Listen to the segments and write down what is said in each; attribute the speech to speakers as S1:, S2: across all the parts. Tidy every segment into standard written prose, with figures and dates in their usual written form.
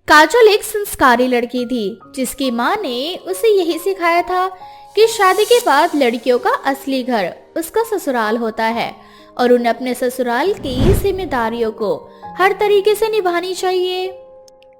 S1: काजल एक संस्कारी लड़की थी जिसकी माँ ने उसे यही सिखाया था कि शादी के बाद लड़कियों का असली घर उसका ससुराल होता है और उन्हें अपने ससुराल की जिम्मेदारियों को हर तरीके से निभानी चाहिए।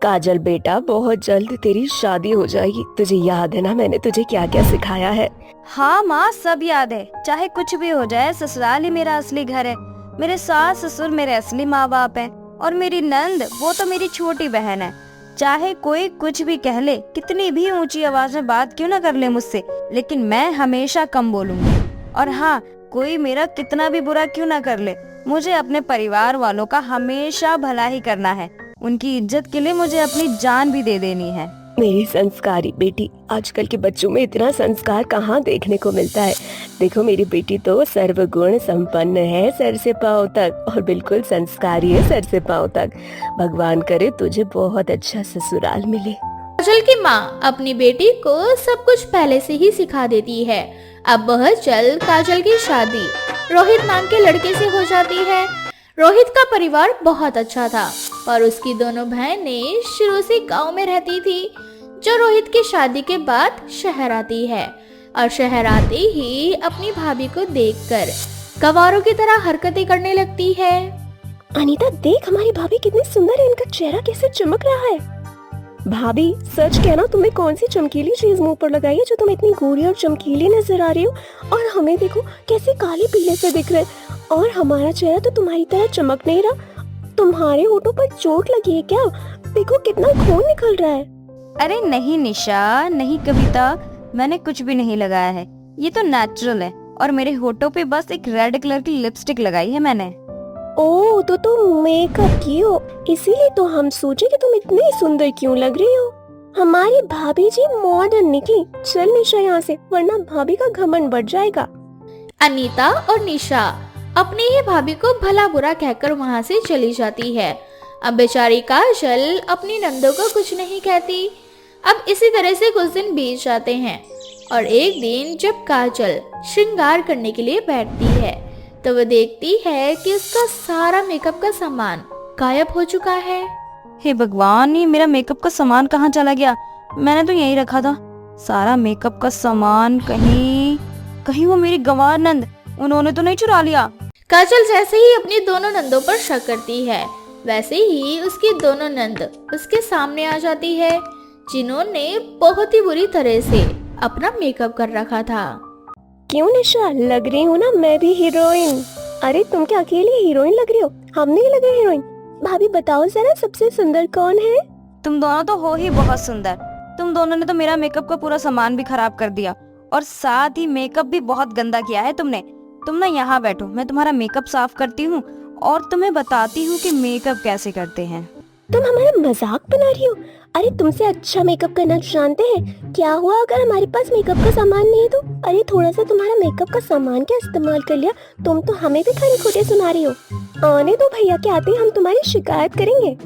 S2: काजल बेटा, बहुत जल्द तेरी शादी हो जाएगी। तुझे याद है ना मैंने तुझे क्या क्या सिखाया है?
S3: हाँ माँ, सब याद है। चाहे कुछ भी हो जाए, ससुराल ही मेरा असली घर है। मेरे सास ससुर मेरे असली माँ बाप हैं और मेरी नंद वो तो मेरी छोटी बहन है। चाहे कोई कुछ भी कह ले, कितनी भी ऊंची आवाज में बात क्यों ना कर ले मुझसे, लेकिन मैं हमेशा कम बोलूंगी। और हाँ, कोई मेरा कितना भी बुरा क्यों ना कर ले, मुझे अपने परिवार वालों का हमेशा भला ही करना है। उनकी इज्जत के लिए मुझे अपनी जान भी दे देनी है।
S2: मेरी संस्कारी बेटी, आजकल के बच्चों में इतना संस्कार कहाँ देखने को मिलता है। देखो मेरी बेटी तो सर्वगुण संपन्न है सर से पांव तक, और बिल्कुल संस्कारी है सर से पांव तक। भगवान करे तुझे बहुत अच्छा ससुराल मिले।
S1: काजल की माँ अपनी बेटी को सब कुछ पहले से ही सिखा देती है। अब बहुत जल्द काजल की शादी रोहित नाम के लड़के से हो जाती है। रोहित का परिवार बहुत अच्छा था और उसकी दोनों बहनें शुरू से गांव में रहती थी, जो रोहित की शादी के बाद शहर आती है और शहर आते ही अपनी भाभी को देखकर गवारों की तरह हरकतें करने लगती है।
S2: अनीता देख, हमारी भाभी कितनी सुंदर है, इनका चेहरा कैसे चमक रहा है। भाभी सच कहना, तुमने कौन सी चमकीली चीज मुंह पर लगाई है जो तुम इतनी गोरी और चमकीली नजर आ रही हो, और हमें देखो कैसे काले पीले से दिख रहे हैं, और हमारा चेहरा तो तुम्हारी तरह चमक नहीं रहा। तुम्हारे होठों पर चोट लगी है क्या? देखो कितना खून निकल रहा है।
S3: अरे नहीं निशा, नहीं कविता, मैंने कुछ भी नहीं लगाया है। ये तो नेचुरल है और मेरे होठों पे बस एक रेड कलर की लिपस्टिक लगाई है मैंने।
S2: ओह, तो तुम मेकअप की हो, इसीलिए तो हम सोचे कि तुम इतनी सुंदर क्यों लग रही हो। हमारी भाभी जी मॉडर्न निकली। चल निशा यहाँ से, वरना भाभी का घमंड बढ़ जाएगा।
S1: अनीता और निशा अपनी ही भाभी को भला बुरा कहकर वहाँ से चली जाती है। अब बेचारी काजल अपनी नंदों को कुछ नहीं कहती। अब इसी तरह से कुछ दिन बीत जाते हैं और एक दिन जब काजल श्रृंगार करने के लिए बैठती है तो वो देखती है कि उसका सारा मेकअप का सामान गायब हो चुका है।
S3: हे भगवान, ये मेरा मेकअप का सामान कहाँ चला गया? मैंने तो यहीं रखा था। सारा मेकअप का सामान कहीं वो मेरी गंवार नंद, उन्होंने तो नहीं चुरा लिया?
S1: काजल जैसे ही अपनी दोनों नंदों पर शक करती है, वैसे ही उसकी दोनों नंद उसके सामने आ जाती है, जिन्होंने बहुत ही बुरी तरह से अपना मेकअप कर रखा था।
S2: क्यों निशा, लग रही हूँ ना मैं भी हीरोइन। अरे तुम क्या अकेली हीरोइन लग रही हो, हम नहीं लगे हीरोइन। भाभी बताओ जरा, सबसे सुंदर कौन है?
S3: तुम दोनों तो हो ही बहुत सुंदर। तुम दोनों ने तो मेरा मेकअप का पूरा सामान भी खराब कर दिया और साथ ही मेकअप भी बहुत गंदा किया है तुमने। तुम ना यहाँ बैठो, मैं तुम्हारा मेकअप साफ करती हूँ और तुम्हें बताती हूँ कि मेकअप कैसे करते हैं।
S2: तुम हमारा मजाक बना रही हो? अरे तुमसे अच्छा मेकअप करना जानते हैं। क्या हुआ अगर हमारे पास मेकअप का सामान नहीं है तो? अरे थोड़ा सा तुम्हारा मेकअप का सामान क्या इस्तेमाल कर लिया, तुम तो हमें भी खरी खोटे सुना रही हो। आने दो भैया के आते ही हम तुम्हारी शिकायत करेंगे।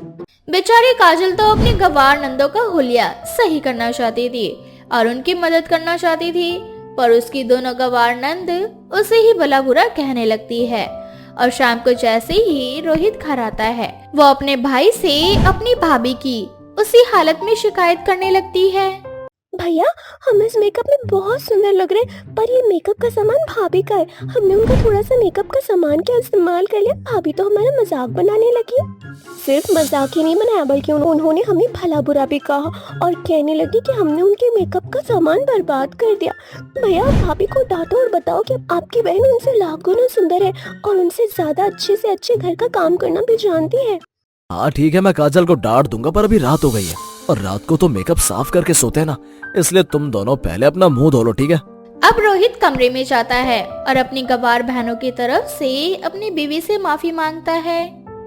S1: बेचारी काजल तो अपनी गंवार नंदों का हुलिया सही करना चाहती थी और उनकी मदद करना चाहती थी, पर उसकी दोनों गंवार नंद उसे ही भला बुरा कहने लगती है। और शाम को जैसे ही रोहित घर आता है, वो अपने भाई से अपनी भाभी की उसी हालत में शिकायत करने लगती है।
S2: भैया, हम इस मेकअप में बहुत सुंदर लग रहे हैं, पर ये मेकअप का सामान भाभी का है। हमने उनका थोड़ा सा मेकअप का सामान क्या इस्तेमाल कर लिया, भाभी तो हमारा मजाक बनाने लगी। सिर्फ मजाक ही नहीं बनाया, बल्कि उन्होंने हमें भला बुरा भी कहा और कहने लगी कि हमने उनके मेकअप का सामान बर्बाद कर दिया। भैया, भाभी को डांटो और बताओ कि आपकी बहन उनसे लाख गुना सुंदर है और उनसे ज्यादा अच्छे से अच्छे घर का काम करना भी जानती है।
S4: हाँ ठीक है, मैं काजल को डांट दूंगा, पर अभी रात हो गई है और रात को तो मेकअप साफ करके सोते हैं ना, इसलिए तुम दोनों पहले अपना मुंह धो लो, ठीक है?
S1: अब रोहित कमरे में जाता है और अपनी गंवार बहनों की तरफ से अपनी बीवी से माफी मांगता है।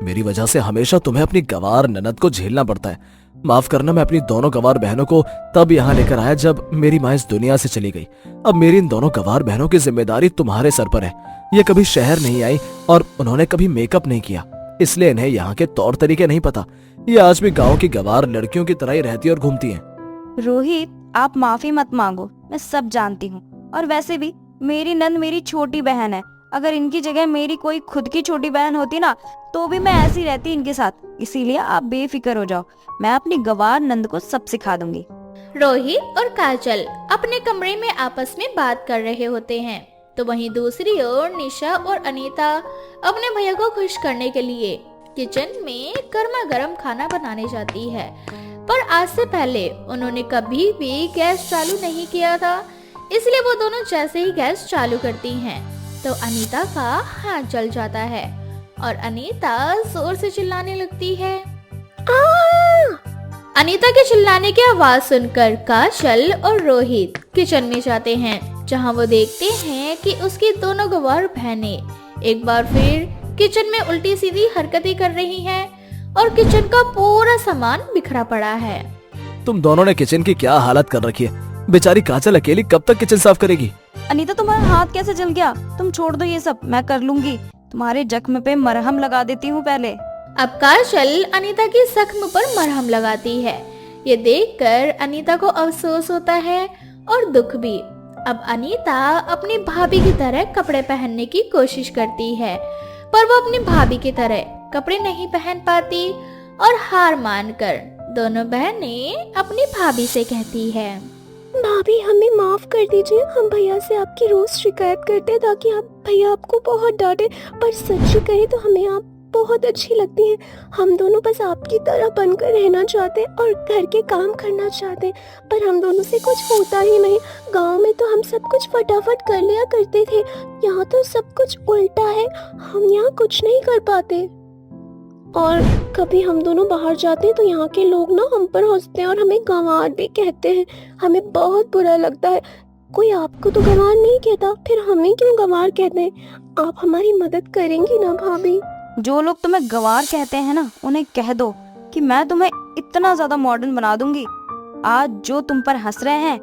S4: मेरी वजह से हमेशा तुम्हें अपनी गंवार ननद को झेलना पड़ता है। माफ करना, मैं अपनी दोनों गंवार बहनों को तब यहाँ लेकर आया जब मेरी माँ इस दुनिया से चली गई। अब मेरी इन दोनों गंवार बहनों की जिम्मेदारी तुम्हारे सर पर है। ये कभी शहर नहीं आई और उन्होंने कभी मेकअप नहीं किया, इसलिए इन्हें यहाँ के तौर तरीके नहीं पता। ये आज भी गांव की गंवार लड़कियों की तरह ही रहती है और घूमती हैं।
S3: रोहित, आप माफी मत मांगो, मैं सब जानती हूँ। और वैसे भी मेरी नंद मेरी छोटी बहन है, अगर इनकी जगह मेरी कोई खुद की छोटी बहन होती ना तो भी मैं ऐसी रहती इनके साथ। इसीलिए आप बेफिक्र हो जाओ, मैं अपनी गवार नंद को सब सिखा दूंगी।
S1: रोहित और काजल अपने कमरे में आपस में बात कर रहे होते हैं, तो वहीं दूसरी ओर निशा और अनीता अपने भैया को खुश करने के लिए किचन में गर्मा गर्म खाना बनाने जाती है। पर आज से पहले उन्होंने कभी भी गैस चालू नहीं किया था, इसलिए वो दोनों जैसे ही गैस चालू करती हैं, तो अनीता का हाथ जल जाता है और अनीता जोर से चिल्लाने लगती है। अनीता के चिल्लाने की आवाज सुनकर काजल और रोहित किचन में जाते हैं, जहां वो देखते हैं कि उसकी दोनों गवार बहनें एक बार फिर किचन में उल्टी सीधी हरकतें कर रही हैं और किचन का पूरा सामान बिखरा पड़ा है।
S4: तुम दोनों ने किचन की क्या हालत कर रखी है। बेचारी काजल अकेली कब तक किचन साफ करेगी।
S3: अनीता तुम्हारा हाथ कैसे जल गया? तुम छोड़ दो ये सब, मैं कर लूंगी। तुम्हारे जख्म पे मरहम लगा देती हूँ पहले।
S1: अब काजल अनीता की जख्म पर मरहम लगाती है। ये देखकर अनीता को अफसोस होता है और दुख भी। अब अनीता अपनी भाभी की तरह कपड़े पहनने की कोशिश करती है, पर वो अपनी भाभी की तरह कपड़े नहीं पहन पाती और हार मानकर दोनों बहनें अपनी भाभी से कहती है,
S2: भाभी हमें माफ कर दीजिए, हम भैया से आपकी रोज शिकायत करते ताकि आप भैया आपको बहुत डांटे, पर सच्ची कहे तो हमें आप बहुत अच्छी लगती हैं। हम दोनों बस आपकी तरह बनकर रहना चाहते हैं और घर के काम करना चाहते हैं, पर हम दोनों से कुछ होता ही नहीं। गांव में तो हम सब कुछ फटाफट कर लिया करते थे, यहाँ तो सब कुछ उल्टा है, हम यहाँ कुछ नहीं कर पाते। और कभी हम दोनों बाहर जाते हैं तो यहाँ के लोग ना हम पर हंसते हैं और हमें गंवार भी कहते हैं, हमें बहुत बुरा लगता है। कोई आपको तो गंवार नहीं कहता, फिर हमें क्यों गंवार कहते हैं? आप हमारी मदद करेंगी ना भाभी?
S3: जो लोग तुम्हें गवार कहते हैं ना, उन्हें कह दो कि मैं तुम्हें इतना ज्यादा मॉडर्न बना दूंगी, आज जो तुम पर हंस रहे हैं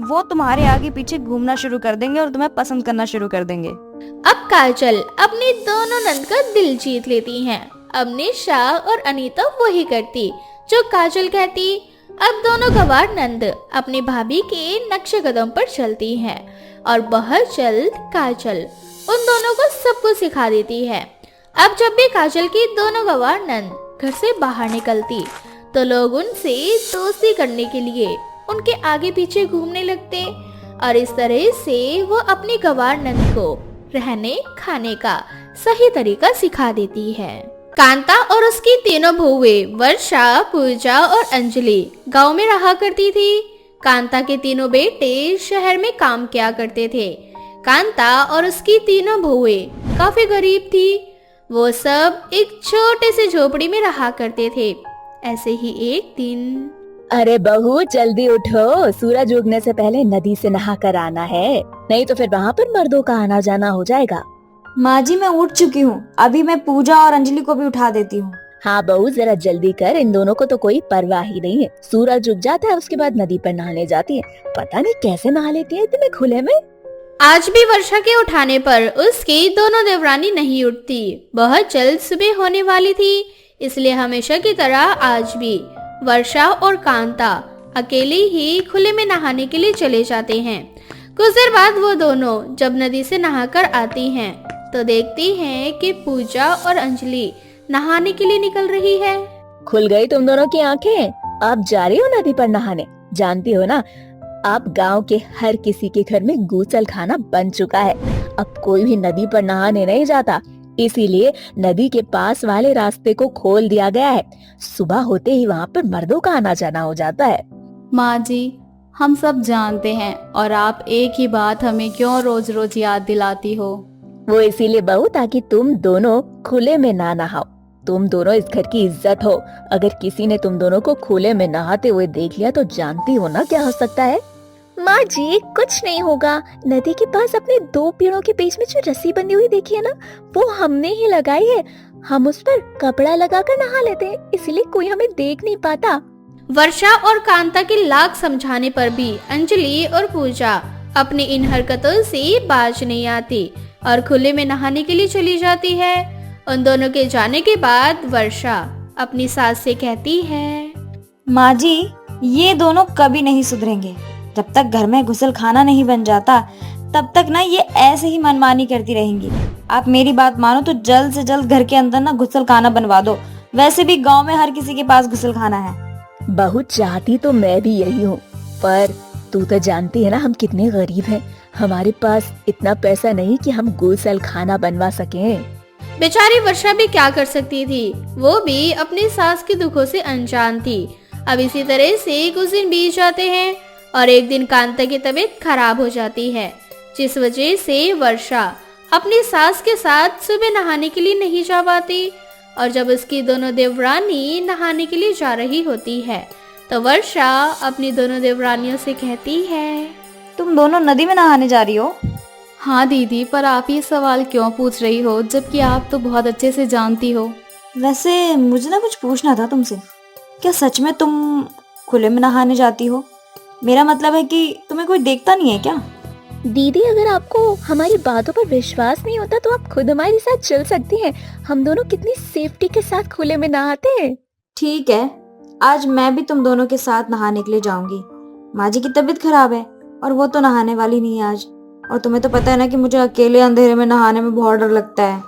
S3: वो तुम्हारे आगे पीछे घूमना शुरू कर देंगे और तुम्हें पसंद करना शुरू कर देंगे।
S1: अब काजल अपनी दोनों नंद का दिल जीत लेती हैं। अब निशा और अनीता वही करती जो काजल कहती। अब दोनों गवार नंद अपनी भाभी के नक्शे कदम पर चलती हैं और बहुत जल्द काजल उन दोनों को सब कुछ सिखा देती है। अब जब भी काजल की दोनों गवार नंद घर से बाहर निकलती तो लोग उनसे दोस्ती करने के लिए उनके आगे पीछे घूमने लगते और इस तरह से वो अपनी गवार नंद को रहने खाने का सही तरीका सिखा देती है। कांता और उसकी तीनों बहुएं वर्षा, पूजा और अंजलि गांव में रहा करती थी। कांता के तीनों बेटे शहर में काम किया करते थे। कांता और उसकी तीनों बहुएं काफी गरीब थी। वो सब एक छोटे से झोपड़ी में रहा करते थे। ऐसे ही एक दिन,
S2: अरे बहू जल्दी उठो, सूरज उगने से पहले नदी से नहा कर आना है, नहीं तो फिर वहाँ पर मर्दों का आना जाना हो जाएगा।
S3: माँ जी मैं उठ चुकी हूँ, अभी मैं पूजा और अंजलि को भी उठा देती हूँ।
S2: हाँ बहू जरा जल्दी कर, इन दोनों को तो कोई परवाह ही नहीं है। सूरज उग जाता है उसके बाद नदी पर नहाने जाती है, पता नहीं कैसे नहा लेती है इतने खुले में।
S1: आज भी वर्षा के उठाने पर उसकी दोनों देवरानी नहीं उठती। बहुत जल्द सुबह होने वाली थी, इसलिए हमेशा की तरह आज भी वर्षा और कांता अकेले ही खुले में नहाने के लिए चले जाते हैं। कुछ देर बाद वो दोनों जब नदी से नहाकर आती हैं तो देखती हैं कि पूजा और अंजलि नहाने के लिए निकल रही है।
S2: खुल गई तुम दोनों की आंखें, आप जा रही हो नदी पर नहाने। जानती हो ना, अब गांव के हर किसी के घर में गूसल खाना बन चुका है। अब कोई भी नदी पर नहाने नहीं जाता, इसीलिए नदी के पास वाले रास्ते को खोल दिया गया है। सुबह होते ही वहाँ पर मर्दों का आना जाना हो जाता है।
S5: माँ जी हम सब जानते हैं, और आप एक ही बात हमें क्यों रोज रोज याद दिलाती हो?
S2: वो इसीलिए बहू ताकि तुम दोनों खुले में ना नहाओ। तुम दोनों इस घर की इज्जत हो। अगर किसी ने तुम दोनों को खुले में नहाते हुए देख लिया तो जानती हो ना क्या हो सकता है। माँ जी कुछ नहीं होगा, नदी के पास अपने दो पेड़ों के बीच में जो रस्सी बंधी हुई देखी है ना, वो हमने ही लगाई है। हम उस पर कपड़ा लगाकर नहा लेते हैं, इसलिए कोई हमें देख नहीं पाता।
S1: वर्षा और कांता के लाख समझाने पर भी अंजलि और पूजा अपनी इन हरकतों से बाज नहीं आती और खुले में नहाने के लिए चली जाती है। उन दोनों के जाने के बाद वर्षा अपनी सास से कहती है,
S3: माँ जी ये दोनों कभी नहीं सुधरेंगे। जब तक घर में गुसल खाना नहीं बन जाता तब तक ना ये ऐसे ही मनमानी करती रहेंगी। आप मेरी बात मानो तो जल्द से जल्द घर के अंदर ना गुसलखाना बनवा दो। वैसे भी गांव में हर किसी के पास गुसलखाना है।
S2: बहू चाहती तो मैं भी यही हूँ, पर तू तो जानती है ना हम कितने गरीब हैं। हमारे पास इतना पैसा नहीं कि हम गुसलखाना बनवा सकें।
S1: बेचारी वर्षा भी क्या कर सकती थी, वो भी अपनी सास के दुखों से अनजान थी। अब इसी तरह से कुछ दिन बीत जाते हैं और एक दिन कांता की तबीयत खराब हो जाती है, जिस वजह से वर्षा अपनी सास के साथ सुबह नहाने के लिए नहीं जा पाती। और जब उसकी दोनों देवरानी नहाने के लिए जा रही होती है तो वर्षा अपनी दोनों देवरानियों से कहती है,
S3: तुम दोनों नदी में नहाने जा रही हो?
S5: हाँ दीदी, पर आप ये सवाल क्यों पूछ रही हो, जबकि आप तो बहुत अच्छे से जानती हो।
S3: वैसे मुझे ना कुछ पूछना था तुमसे। क्या सच में तुम खुले में नहाने जाती हो? मेरा मतलब है कि तुम्हें कोई देखता नहीं है क्या?
S2: दीदी, अगर आपको हमारी बातों पर विश्वास नहीं होता तो आप खुद हमारे साथ चल सकती हैं। हम दोनों कितनी सेफ्टी के साथ खुले में नहाते हैं।
S3: ठीक है, आज मैं भी तुम दोनों के साथ नहाने के लिए जाऊंगी। माँ जी की तबीयत खराब है और वो तो नहाने वाली नहीं है आज। और तुम्हें तो पता है ना कि मुझे अकेले अंधेरे में नहाने में बहुत डर लगता है।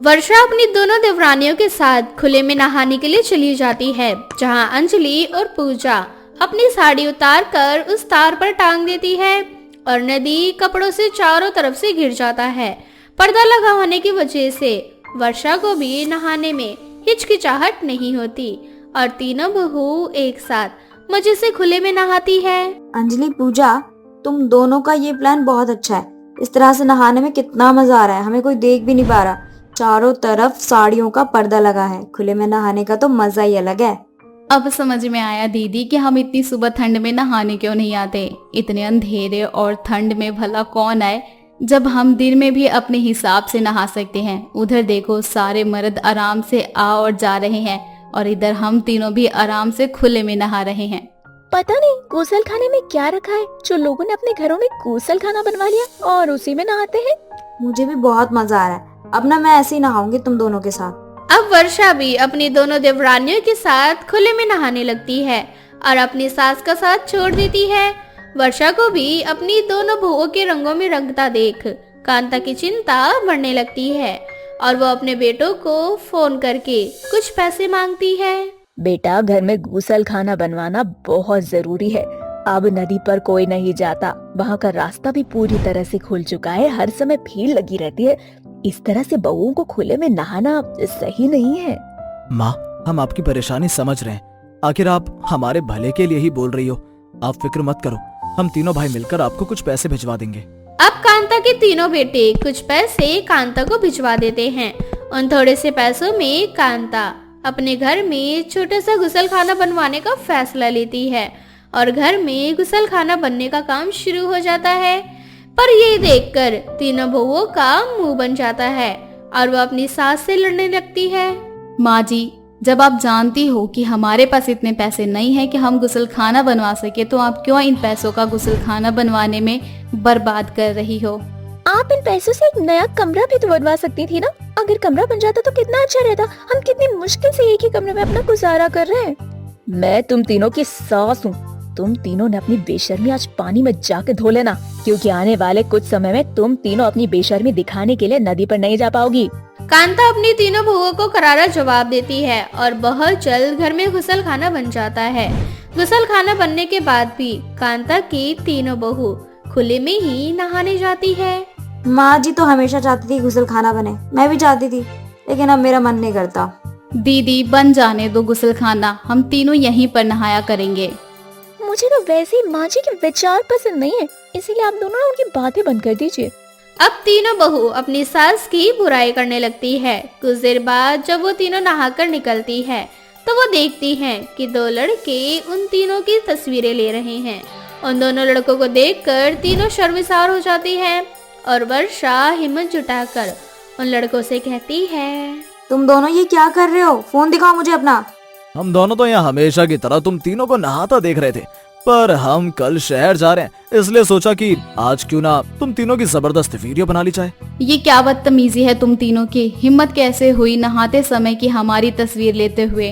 S1: वर्षा अपनी दोनों देवरानियों के साथ खुले में नहाने के लिए चली जाती है, जहां अंजलि और पूजा अपनी साड़ी उतार कर उस तार पर टांग देती है और नदी कपड़ों से चारों तरफ से घिर जाता है। पर्दा लगा होने की वजह से वर्षा को भी नहाने में हिचकिचाहट नहीं होती और तीनों बहू एक साथ मजे से खुले में नहाती है।
S3: अंजलि, पूजा, तुम दोनों का ये प्लान बहुत अच्छा है। इस तरह से नहाने में कितना मजा आ रहा है, हमें कोई देख भी नहीं पा रहा। चारों तरफ साड़ियों का पर्दा लगा है। खुले में नहाने का तो मजा ही अलग है।
S5: अब समझ में आया दीदी कि हम इतनी सुबह ठंड में नहाने क्यों नहीं आते। इतने अंधेरे और ठंड में भला कौन आए, जब हम दिन में भी अपने हिसाब से नहा सकते हैं। उधर देखो, सारे मर्द आराम से आ और जा रहे हैं और इधर हम तीनों भी आराम से खुले में नहा रहे हैं।
S2: पता नहीं गुसलखाने में क्या रखा है जो लोगों ने अपने घरों में गुसलखाना बनवा लिया और उसी में नहाते हैं।
S3: मुझे भी बहुत मजा आ रहा है। अब ना मैं ऐसे ही नहाऊंगी तुम दोनों के साथ।
S1: अब वर्षा भी अपनी दोनों देवरानियों के साथ खुले में नहाने लगती है और अपनी सास का साथ छोड़ देती है। वर्षा को भी अपनी दोनों बहुओं के रंगों में रंगता देख कांता की चिंता बढ़ने लगती है और वो अपने बेटों को फोन करके कुछ पैसे मांगती है।
S2: बेटा, घर में गुसलखाना बनवाना बहुत जरूरी है। अब नदी पर कोई नहीं जाता, वहाँ का रास्ता भी पूरी तरह से खुल चुका है। हर समय भीड़ लगी रहती है। इस तरह से बहुओं को खुले में नहाना सही नहीं है।
S4: माँ, हम आपकी परेशानी समझ रहे हैं। आखिर आप हमारे भले के लिए ही बोल रही हो। आप फिक्र मत करो, हम तीनों भाई मिलकर आपको कुछ पैसे भिजवा देंगे।
S1: अब कांता के तीनों बेटे कुछ पैसे कांता को भिजवा देते हैं। उन थोड़े से पैसों में कांता अपने घर में छोटा सा गुसलखाना बनवाने का फैसला लेती है और घर में गुसलखाना बनने का काम शुरू हो जाता है। पर ये देखकर तीनों बहुओं का मुंह बन जाता है और वो अपनी सास से लड़ने लगती है।
S5: माँ जी, जब आप जानती हो कि हमारे पास इतने पैसे नहीं है कि हम गुसलखाना बनवा सके, तो आप क्यों इन पैसों का गुसलखाना बनवाने में बर्बाद कर रही हो?
S2: आप इन पैसों से एक नया कमरा भी तो बनवा सकती थी ना। अगर कमरा बन जाता तो कितना अच्छा रहता। हम कितनी मुश्किल से एक ही कमरे में अपना गुजारा कर रहे हैं। मैं तुम तीनों की सास हूँ। तुम तीनों ने अपनी बेशर्मी आज पानी में जाके धो लेना, क्योंकि आने वाले कुछ समय में तुम तीनों अपनी बेशर्मी दिखाने के लिए नदी पर नहीं जा पाओगी।
S1: कांता अपनी तीनों बहुओं को करारा जवाब देती है और बहुत जल्द घर में गुसलखाना बन जाता है। गुसलखाना बनने के बाद भी कांता की तीनों बहू खुले में ही नहाने जाती है।
S3: माँ जी तो हमेशा चाहती थी गुसलखाना बने, मैं भी चाहती थी, लेकिन अब मेरा मन नहीं करता।
S5: दीदी, बन जाने दो गुसलखाना, हम तीनों यहीं पर नहाया करेंगे।
S2: मुझे तो वैसे ही माँ जी के विचार पसंद नहीं है, इसीलिए आप दोनों ना उनकी बातें बंद कर दीजिए।
S1: अब तीनों बहू अपनी सास की बुराई करने लगती है। कुछ देर बाद जब वो तीनों नहाकर निकलती है तो वो देखती हैं कि दो लड़के उन तीनों की तस्वीरें ले रहे हैं। उन दोनों लड़कों को देखकर तीनों शर्मिसार हो जाती हैं और वर्षा हिम्मत जुटाकर उन लड़कों से कहती है,
S3: तुम दोनों ये क्या कर रहे हो? फोन दिखाओ मुझे अपना।
S4: हम दोनों तो यहाँ हमेशा की तरह तुम तीनों को नहाता देख रहे थे, पर हम कल शहर जा रहे हैं, इसलिए सोचा कि आज क्यों ना तुम तीनों की जबरदस्त वीडियो बना ली जाए।
S5: ये क्या बदतमीजी है तुम तीनों की? हिम्मत कैसे हुई नहाते समय की हमारी तस्वीर लेते हुए?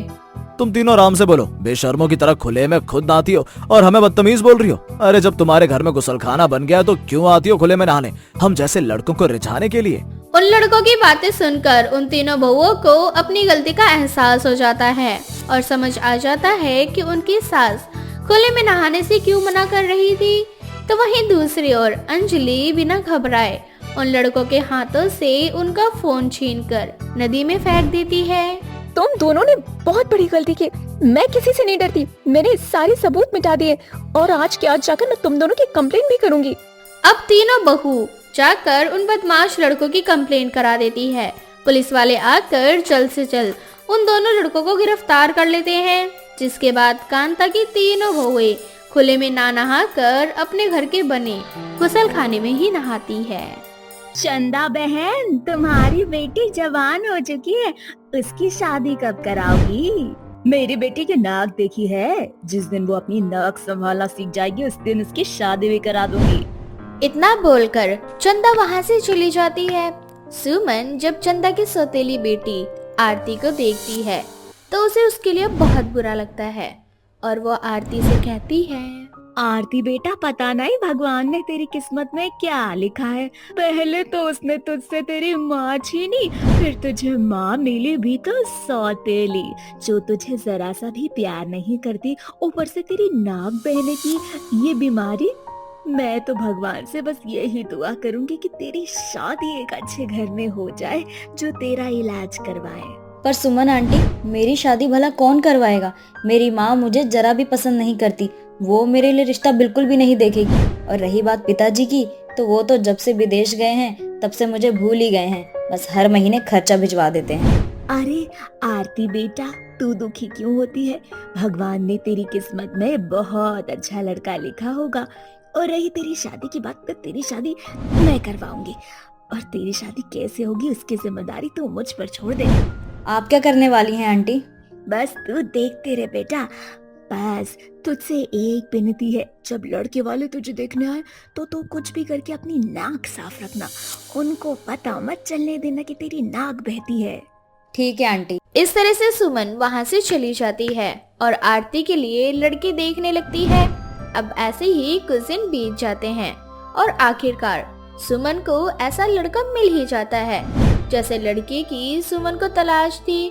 S4: तुम तीनों आराम से बोलो, बेशर्मों की तरह खुले में खुद नहाती हो और हमें बदतमीज बोल रही हो। अरे जब तुम्हारे घर में गुसलखाना बन गया तो क्यों आती हो खुले में नहाने, हम जैसे लड़कों को रिझाने के लिए।
S1: उन लड़कों की बातें सुनकर उन तीनों बहुओं को अपनी गलती का एहसास हो जाता है और समझ आ जाता है कि उनकी सास खुले में नहाने से क्यों मना कर रही थी। तो वहीं दूसरी ओर अंजलि बिना घबराए उन लड़कों के हाथों से उनका फोन छीनकर नदी में फेंक देती है।
S2: तुम दोनों ने बहुत बड़ी गलती की। मैं किसी से नहीं डरती। मैंने सारे सबूत मिटा दिए और आज के आज जाकर मैं तुम दोनों की कंप्लेंट भी करूंगी।
S1: अब तीनों बहू जाकर उन बदमाश लड़कों की कंप्लेंट करा देती है। पुलिस वाले आकर जल्द से जल्द उन दोनों लड़कों को गिरफ्तार कर लेते हैं, जिसके बाद कांता की तीनों बहुएं खुले में ना नहाकर अपने घर के बने गुसलखाने में ही नहाती है।
S2: चंदा बहन, तुम्हारी बेटी जवान हो चुकी है, उसकी शादी कब कराओगी? मेरी बेटी की नाक देखी है? जिस दिन वो अपनी नाक संभालना सीख जाएगी उस दिन उसकी शादी भी करा दूंगी।
S1: इतना बोलकर चंदा वहाँ से चली जाती है। सुमन जब चंदा की सौतेली बेटी आरती को देखती है तो उसे उसके लिए बहुत बुरा लगता है और वो आरती से कहती है,
S2: आरती बेटा, पता नहीं भगवान ने तेरी किस्मत में क्या लिखा है। पहले तो उसने तुझसे तेरी माँ छीनी, फिर तुझे माँ मिली भी तो सौतेली, जो तुझे जरा सा भी प्यार नहीं करती, ऊपर से तेरी नाक बहने की ये बीमारी। मैं तो भगवान से बस यही दुआ करूंगी कि तेरी शादी एक अच्छे घर में हो जाए जो तेरा इलाज करवाए।
S3: पर सुमन आंटी, मेरी शादी भला कौन करवाएगा? मेरी माँ मुझे जरा भी पसंद नहीं करती, वो मेरे लिए रिश्ता बिल्कुल भी नहीं देखेगी। और रही बात पिताजी की, तो वो तो जब से विदेश गए हैं तब से मुझे भूल ही गए हैं, बस हर महीने खर्चा भिजवा देते हैं।
S2: अरे आरती बेटा, तू दुखी क्यों होती है? भगवान ने तेरी किस्मत में बहुत अच्छा लड़का लिखा होगा। और रही तेरी शादी की बात, तो तेरी शादी मैं करवाऊंगी और तेरी शादी कैसे होगी उसकी जिम्मेदारी तू मुझ पर छोड़ दे।
S3: आप क्या करने वाली हैं आंटी?
S2: बस तू देखते रहे बेटा। बस तुझसे एक विनती है, जब लड़के वाले तुझे देखने आए तो तू कुछ भी करके अपनी नाक साफ रखना, उनको पता मत चलने देना कि तेरी नाक बहती है।
S3: ठीक है आंटी।
S1: इस तरह से सुमन वहाँ से चली जाती है और आरती के लिए लड़के देखने लगती है। अब ऐसे ही कुछ दिन बीत जाते हैं और आखिरकार सुमन को ऐसा लड़का मिल ही जाता है जैसे लड़के की सुमन को तलाश थी।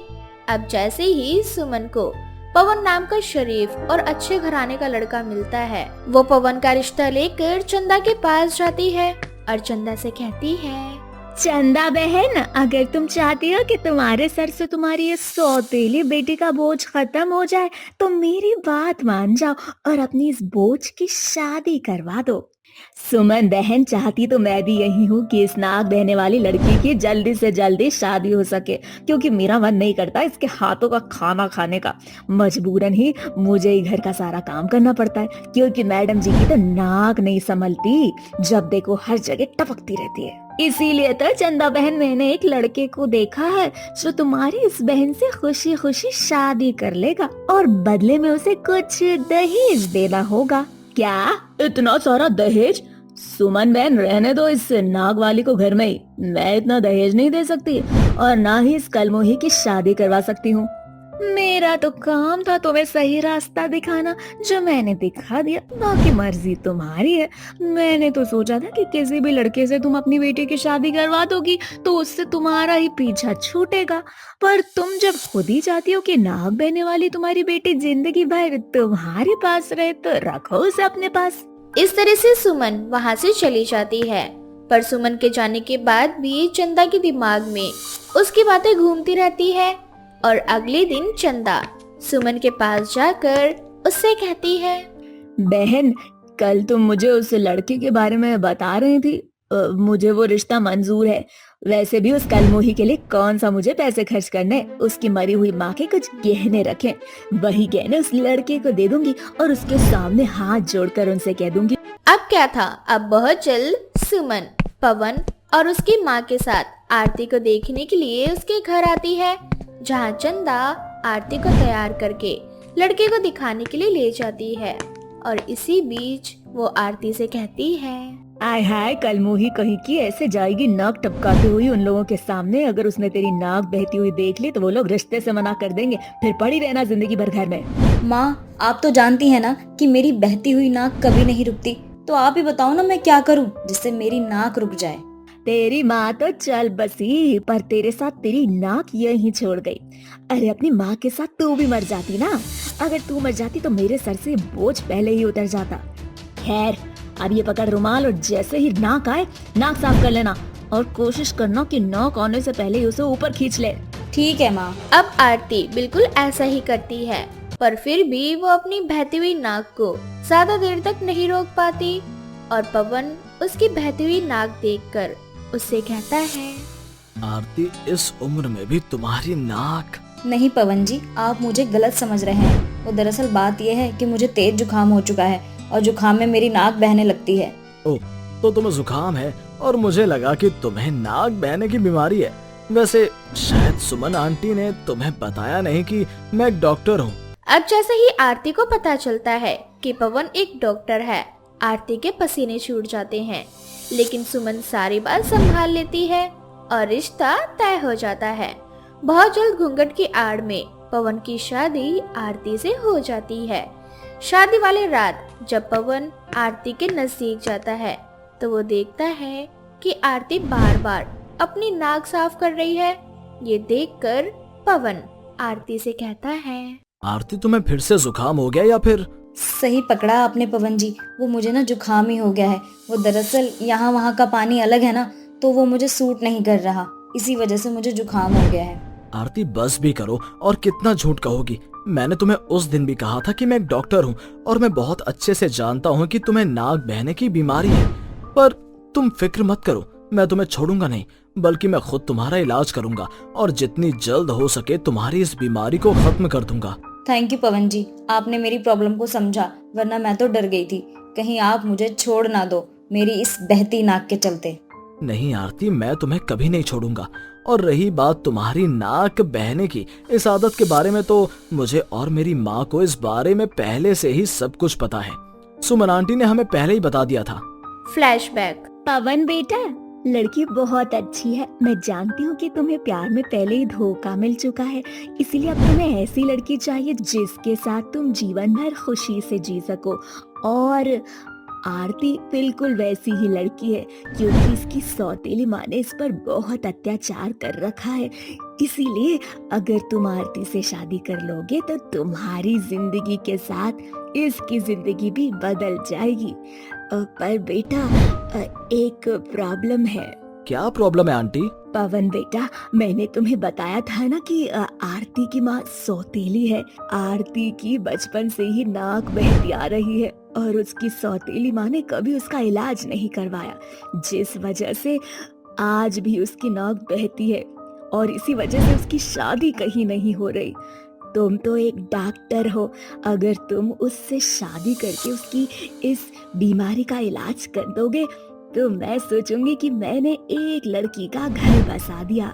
S1: अब जैसे ही सुमन को पवन नाम का शरीफ और अच्छे घराने का लड़का मिलता है, वो पवन का रिश्ता लेकर चंदा के पास जाती है और चंदा से कहती है,
S2: चंदा बहन, अगर तुम चाहती हो कि तुम्हारे सर से तुम्हारी ये सौतेली बेटी का बोझ खत्म हो जाए तो मेरी बात मान जाओ और अपनी इस बोझ की शादी करवा दो। सुमन बहन चाहती तो मैं भी यही हूँ कि इस नाक बहने वाली लड़की की जल्दी से जल्दी शादी हो सके, क्योंकि मेरा मन नहीं करता इसके हाथों का खाना खाने का। मजबूरन ही मुझे ही घर का सारा काम करना पड़ता है, क्योंकि मैडम जी की तो नाक नहीं संभलती, जब देखो हर जगह टपकती रहती है। इसीलिए तो चंदा बहन, मैंने एक लड़के को देखा है जो तुम्हारी इस बहन से खुशी खुशी शादी कर लेगा और बदले में उसे कुछ दहेज देना होगा। क्या इतना सारा दहेज? सुमन बहन, रहने दो इस नाग वाली को घर में ही। मैं इतना दहेज नहीं दे सकती और ना ही इस कलमोही की शादी करवा सकती हूँ। मेरा तो काम था तुम्हें सही रास्ता दिखाना, जो मैंने दिखा दिया, बाकी मर्जी तुम्हारी है। मैंने तो सोचा था कि किसी भी लड़के से तुम अपनी बेटी की शादी करवा दोगी तो उससे तुम्हारा ही पीछा छूटेगा, पर तुम जब खुद ही चाहती हो कि नाक बहने वाली तुम्हारी बेटी जिंदगी भर तुम्हारे पास रहे तो रखो उसे अपने पास।
S1: इस तरह से सुमन वहाँ से चली जाती है, पर सुमन के जाने के बाद भी चंदा के दिमाग में उसकी बातें घूमती रहती है और अगले दिन चंदा सुमन के पास जाकर उससे कहती है,
S2: बहन, कल तुम मुझे उस लड़के के बारे में बता रही थी, मुझे वो रिश्ता मंजूर है। वैसे भी उस कलमोही के लिए कौन सा मुझे पैसे खर्च करने, उसकी मरी हुई माँ के कुछ गहने रखे, वही गहने उस लड़के को दे दूंगी और उसके सामने हाथ जोड़कर उनसे कह दूंगी।
S1: अब क्या था, अब बहुत जल्द सुमन पवन और उसकी माँ के साथ आरती को देखने के लिए उसके घर आती है, जहाँ चंदा आरती को तैयार करके लड़के को दिखाने के लिए ले जाती है। और इसी बीच वो आरती से कहती है,
S2: आय हाय, कल मोही कहीं की ऐसे जाएगी नाक टपकाती हुई उन लोगों के सामने। अगर उसने तेरी नाक बहती हुई देख ली तो वो लोग रिश्ते से मना कर देंगे, फिर पड़ी रहना जिंदगी भर घर में।
S3: माँ, आप तो जानती हैं ना कि मेरी बहती हुई नाक कभी नहीं रुकती, तो आप ही बताओ ना मैं क्या करूँ जिससे मेरी नाक रुक जाए।
S2: तेरी माँ तो चल बसी, पर तेरे साथ तेरी नाक यहीं छोड़ गई। अरे अपनी माँ के साथ तू भी मर जाती ना। अगर तू मर जाती तो मेरे सर से बोझ पहले ही उतर जाता। खैर, अब ये पकड़ रुमाल और जैसे ही नाक आए नाक साफ कर लेना, और कोशिश करना कि नाक आने से पहले ही उसे ऊपर खींच ले।
S3: ठीक है माँ।
S1: अब आरती बिल्कुल ऐसा ही करती है, पर फिर भी वो अपनी बहती हुई नाक को ज्यादा देर तक नहीं रोक पाती और पवन उसकी बहती हुई नाक देखकर उससे कहता है,
S4: आरती, इस उम्र में भी तुम्हारी नाक।
S3: नहीं पवन जी, आप मुझे गलत समझ रहे हैं। वो दरअसल बात यह है कि मुझे तेज जुकाम हो चुका है और जुकाम में मेरी नाक बहने लगती है।
S4: ओ, तो तुम्हें जुकाम है और मुझे लगा कि तुम्हें नाक बहने की बीमारी है। वैसे शायद सुमन आंटी ने तुम्हें बताया नहीं कि मैं एक डॉक्टर हूँ।
S1: अब जैसे ही आरती को पता चलता है कि पवन एक डॉक्टर है, आरती के पसीने छूट जाते हैं, लेकिन सुमन सारी बात संभाल लेती है और रिश्ता तय हो जाता है। बहुत जल्द घूंघट की आड़ में पवन की शादी आरती से हो जाती है। शादी वाले रात जब पवन आरती के नजदीक जाता है तो वो देखता है कि आरती बार बार अपनी नाक साफ कर रही है। ये देखकर पवन आरती से कहता है,
S4: आरती, तुम्हें फिर से जुकाम हो गया या फिर?
S3: सही पकड़ा आपने पवन जी, वो मुझे ना जुकाम ही हो गया है। वो दरअसल यहाँ वहाँ का पानी अलग है ना, तो वो मुझे सूट नहीं कर रहा, इसी वजह से मुझे जुकाम हो गया है।
S4: आरती, बस भी करो, और कितना झूठ कहोगी। मैंने तुम्हें उस दिन भी कहा था कि मैं एक डॉक्टर हूँ और मैं बहुत अच्छे से जानता हूँ कि तुम्हें नाक बहने की बीमारी है। पर तुम फिक्र मत करो, मैं तुम्हें छोड़ूंगा नहीं, बल्कि मैं खुद तुम्हारा इलाज करूंगा और जितनी जल्द हो सके तुम्हारी इस बीमारी को खत्म कर दूंगा।
S3: थैंक यू पवन जी, आपने मेरी प्रॉब्लम को समझा, वरना मैं तो डर गई थी कहीं आप मुझे छोड़ ना दो मेरी इस बहती नाक के चलते।
S4: नहीं आरती, मैं तुम्हें कभी नहीं छोड़ूंगा। और रही बात तुम्हारी नाक बहने की, इस आदत के बारे में तो मुझे और मेरी माँ को इस बारे में पहले से ही सब कुछ पता है। सुमन आंटी ने हमें पहले ही बता दिया था।
S1: फ्लैशबैक।
S2: पवन बेटा, लड़की बहुत अच्छी है। मैं जानती हूँ कि तुम्हें प्यार में पहले ही धोखा मिल चुका है, इसीलिए अब तुम्हें ऐसी लड़की चाहिए जिसके साथ तुम जीवन भर खुशी से जी सको। और आरती बिल्कुल वैसी ही लड़की है, क्योंकि इसकी सौतेली माँ ने इस पर बहुत अत्याचार कर रखा है। इसीलिए अगर तुम आरती से शादी कर लोगे तो तुम्हारी जिंदगी के साथ इसकी जिंदगी भी बदल जाएगी। पर बेटा, एक प्रॉब्लम है।
S4: क्या प्रॉब्लम है आंटी?
S2: पवन बेटा, मैंने तुम्हें बताया था ना कि आरती की माँ सौतेली है। आरती की बचपन से ही नाक बहती आ रही है और उसकी सौतेली माँ ने कभी उसका इलाज नहीं करवाया, जिस वजह से आज भी उसकी नाक बहती है और इसी वजह से उसकी शादी कहीं नहीं हो रही। तुम तो एक डॉक्टर हो, अगर तुम उससे शादी करके उसकी इस बीमारी का इलाज कर दोगे तो मैं सोचूंगी कि मैंने एक लड़की का घर बसा दिया।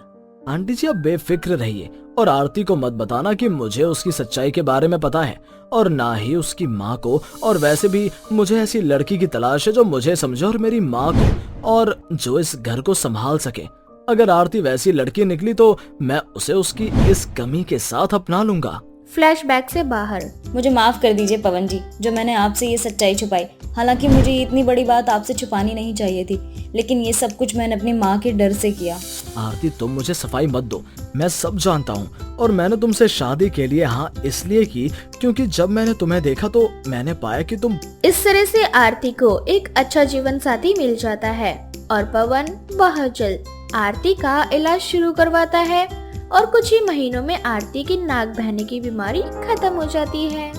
S4: आंटी जी, आप बेफिक्र रहिए और आरती को मत बताना कि मुझे उसकी सच्चाई के बारे में पता है, और ना ही उसकी माँ को। और वैसे भी मुझे ऐसी लड़की की तलाश है जो मुझे समझे और मेरी माँ को, और जो इस घर को संभाल सके। अगर आरती वैसी लड़की निकली तो मैं उसे उसकी इस कमी के साथ अपना लूंगा।
S1: फ्लैशबैक से बाहर।
S3: मुझे माफ कर दीजिए पवन जी, जो मैंने आपसे ये सच्चाई छुपाई। हालांकि मुझे ये इतनी बड़ी बात आपसे छुपानी नहीं चाहिए थी, लेकिन ये सब कुछ मैंने अपनी माँ के डर से किया।
S4: आरती, तुम मुझे सफाई मत दो, मैं सब जानता हूँ। और मैंने तुमसे शादी के लिए हाँ इसलिए की क्योंकि जब मैंने तुम्हें देखा तो मैंने पाया कि तुम।
S1: इस तरह से आरती को एक अच्छा जीवन साथी मिल जाता है और पवन बहुत जल्द आरती का इलाज शुरू करवाता है और कुछ ही महीनों में आरती की नाक बहने की बीमारी खत्म हो जाती है।